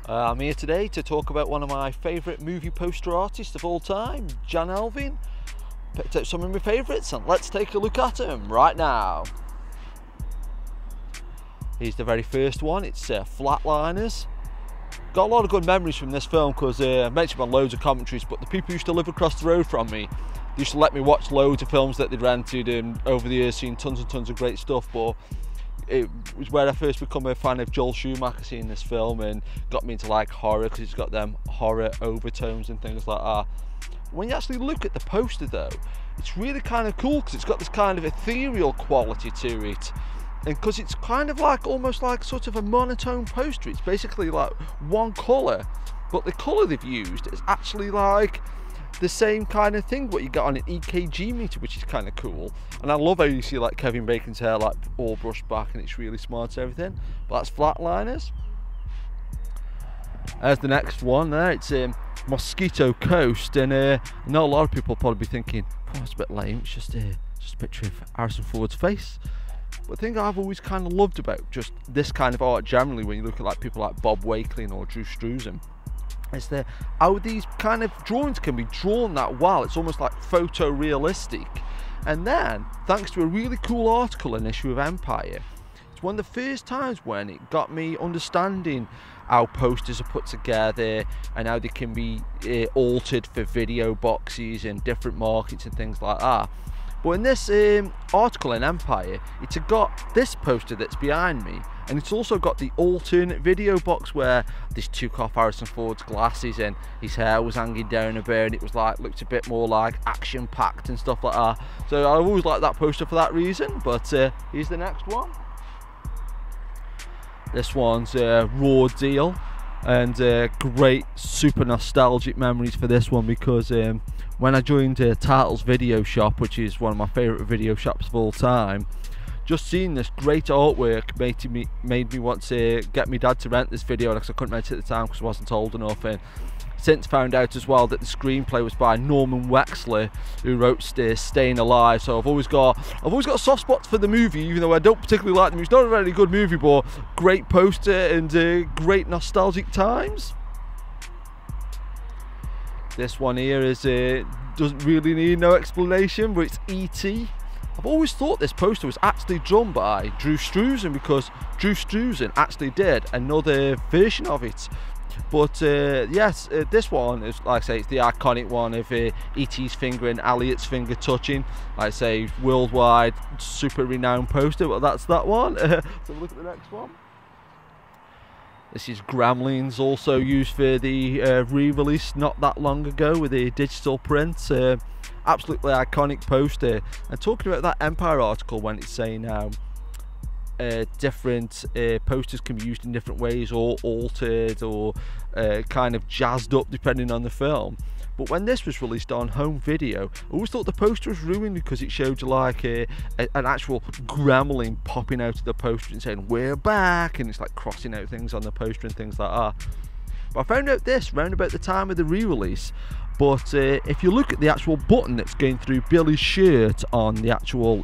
I'm here today to talk about one of my favourite movie poster artists of all time, Alvin. Picked out some of my favourites and let's take a look at them right now. Here's the very first one, it's Flatliners. Got a lot of good memories from this film because I mentioned on loads of commentaries, but the people who used to live across the road from me used to let me watch loads of films that they'd rented, and over the years seen tons and tons of great stuff. But it was where I first become a fan of Joel Schumacher, seeing this film, and got me into like horror because it's got them horror overtones and things like that. When you actually look at the poster though, it's really kind of cool because it's got this kind of ethereal quality to it, and because it's kind of like almost like sort of a monotone poster. It's basically like one colour, but the colour they've used is actually like the same kind of thing what you get on an EKG meter, which is kind of cool. And I love how you see like Kevin Bacon's hair like all brushed back and it's really smart and everything. But that's Flatliners. There's the next one there, it's Mosquito Coast, and I know a lot of people will probably be thinking, oh, it's a bit lame, it's just a picture of Harrison Ford's face. But the thing I've always kind of loved about just this kind of art generally, when you look at like people like Bob Wakelin or Drew Struzan, is how these kind of drawings can be drawn that well. It's almost like photorealistic. And then, thanks to a really cool article in issue of Empire, it's one of the first times when it got me understanding how posters are put together and how they can be altered for video boxes and different markets and things like that. But in this article in Empire, it's got this poster that's behind me, and it's also got the alternate video box where this took off Harrison Ford's glasses and his hair was hanging down a bit, and it was like looked a bit more like action packed and stuff like that. So I always liked that poster for that reason. But here's the next one. This one's Raw Deal, and great super nostalgic memories for this one because when I joined Tartle's Video Shop, which is one of my favourite video shops of all time, just seeing this great artwork made me want to get my dad to rent this video, because I couldn't rent it at the time because I wasn't old enough. And since found out as well that the screenplay was by Norman Wexler, who wrote Staying Alive. So I've always got a soft spot for the movie, even though I don't particularly like the movie. It's not a very good movie, but great poster and great nostalgic times. This one here is doesn't really need no explanation, but it's E.T. I've always thought this poster was actually drawn by Drew Struzan, because Drew Struzan actually did another version of it. But yes, this one is, like I say, it's the iconic one of E.T.'s finger and Elliot's finger touching. Like I say, worldwide, super renowned poster. But that's that one. So look at the next one. This is Grambling's, also used for the re-release not that long ago with a digital print. Absolutely iconic poster. And talking about that Empire article, when it's saying how different posters can be used in different ways, or altered, or kind of jazzed up depending on the film. But when this was released on home video, I always thought the poster was ruined because it showed you like an actual Grambling popping out of the poster and saying "we're back," and it's like crossing out things on the poster and things like that. But I found out this round about the time of the re-release. But if you look at the actual button that's going through Billy's shirt on the actual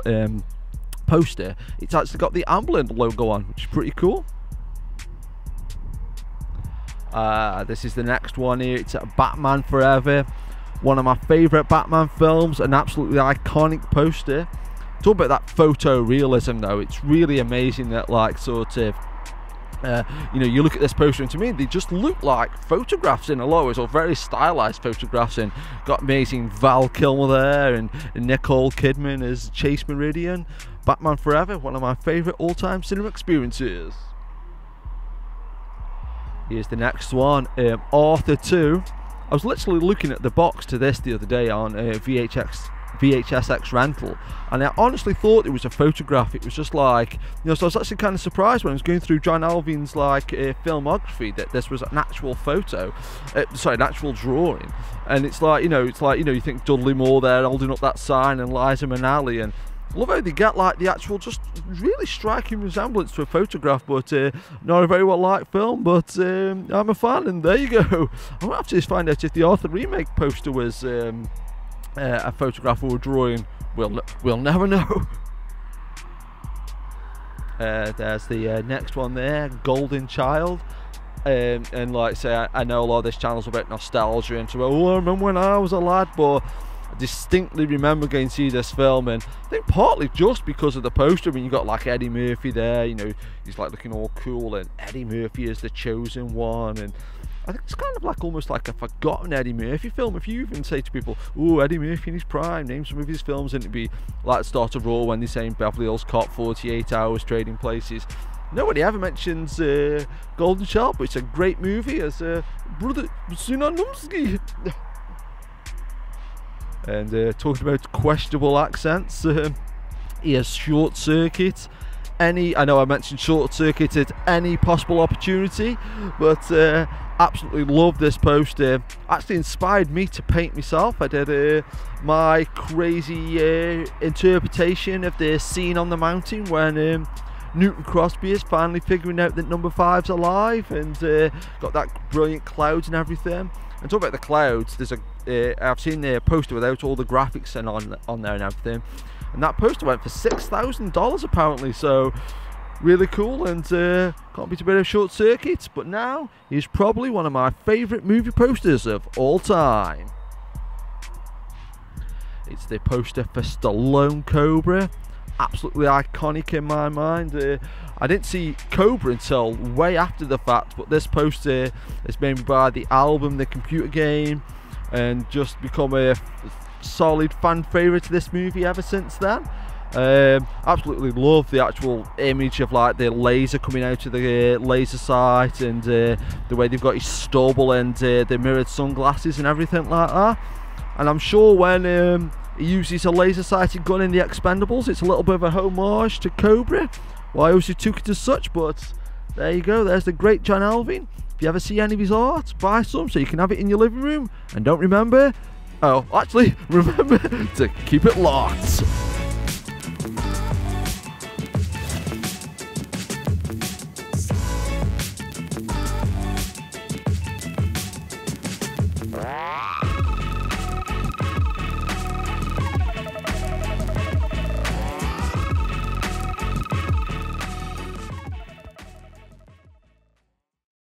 poster, it's actually got the Amblin logo on, which is pretty cool. This is the next one here. It's Batman Forever, one of my favourite Batman films, an absolutely iconic poster. Talk about that photorealism though, it's really amazing that like sort of you know, you look at this poster and to me they just look like photographs in a lot of ways, or very stylized photographs, and got amazing Val Kilmer there and Nicole Kidman as Chase Meridian. Batman Forever, one of my favourite all-time cinema experiences. Here's the next one, Arthur 2. I was literally looking at the box to this the other day on VHSX rental, and I honestly thought it was a photograph. It was just like, you know, so I was actually kind of surprised when I was going through John Alvin's like filmography that this was an actual photo, sorry, an actual drawing. And it's like, you know, you think Dudley Moore there holding up that sign, and Liza Minnelli, and I love how they get like the actual just really striking resemblance to a photograph, but not a very well liked film. But I'm a fan, and there you go. I'm gonna have to just find out if the Arthur remake poster was a photograph or a drawing. We'll never know. There's the next one there, Golden Child. And like say, I know a lot of this channel's about nostalgia and so, oh, I remember when I was a lad, but I distinctly remember going to see this film, and I think partly just because of the poster. I mean, you got like Eddie Murphy there, you know, he's like looking all cool, and Eddie Murphy is the chosen one, and I think it's kind of like almost like a forgotten Eddie Murphy film. If you even say to people, oh, Eddie Murphy in his prime, name some of his films, and it'd be like Start a Roar, when they're saying Beverly Hills Cop, 48 Hours, Trading Places. Nobody ever mentions Golden Shark, but it's a great movie as Brother Sinanumski. And talking about questionable accents, he has Short Circuit. I know I mentioned Short Circuit at any possible opportunity, but absolutely love this poster. Actually inspired me to paint myself. I did my crazy interpretation of the scene on the mountain when Newton Crosby is finally figuring out that number 5's alive, and got that brilliant clouds and everything. And talk about the clouds, there's I've seen the poster without all the graphics and on there and everything, and that poster went for $6,000 apparently, so really cool. And can't beat a bit of Short Circuit, but now he's probably one of my favourite movie posters of all time. It's the poster for Stallone Cobra. Absolutely iconic in my mind. I didn't see Cobra until way after the fact, but this poster is made by the album, the computer game, and just become a solid fan favourite of this movie ever since then. Absolutely love the actual image of like the laser coming out of the laser sight, and the way they've got his stubble and the mirrored sunglasses and everything like that. And I'm sure when he uses a laser sighted gun in the Expendables, it's a little bit of a homage to Cobra. Well, I also took it as such, but there you go, there's the great John Alvin. If you ever see any of his art, buy some so you can have it in your living room, and don't remember, oh actually remember to keep it locked.